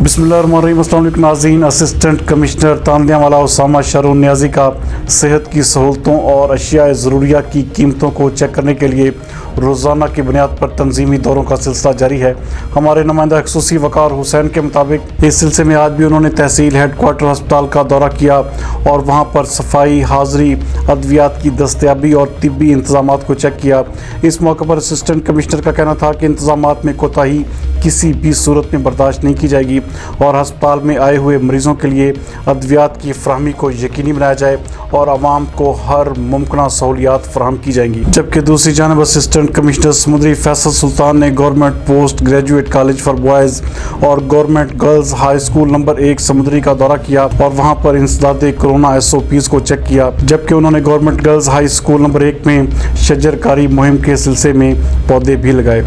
बिस्मिल्लाहिर्रहमानिर्रहीम। अस्सलाम वालेकुम नाज़रीन। असिस्टेंट कमिश्नर तांदियावाला उसामा शहरुन नियाज़ी का सेहत की सहूलतों और अशिया ज़रूरिया की कीमतों को चेक करने के लिए रोज़ाना की बुनियाद पर तंजीमी दौरों का सिलसिला जारी है। हमारे नुमाइंदा खसूसी वकार हुसैन के मुताबिक इस सिलसिले में आज भी उन्होंने तहसील हेड क्वार्टर अस्पताल का दौरा किया और वहाँ पर सफाई, हाज़री, अद्वियात की दस्तयाबी और तिब्बी इंतजामात को चेक किया। इस मौके पर असिस्टेंट कमिश्नर का कहना था कि इंतजामात में कोताही किसी भी सूरत में बर्दाश्त नहीं की जाएगी और अस्पताल में आए हुए मरीज़ों के लिए अद्वियात की फराहमी को यकीनी बनाया जाए और आवाम को हर मुमकिन सहूलियात फराहम की जाएंगी। जबकि दूसरी जानब असिस्टेंट कमिश्नर समुद्री फैसल सुल्तान ने government post graduate college for boys और government girls high school number 1 Samundri का दौरा किया और वहां पर इंसदादे कोरोना SOPs को चेक किया। जबकि उन्होंने government girls high school number 1 में शजरकारी मुहिम के सिलसिले में पौधे भी लगाए।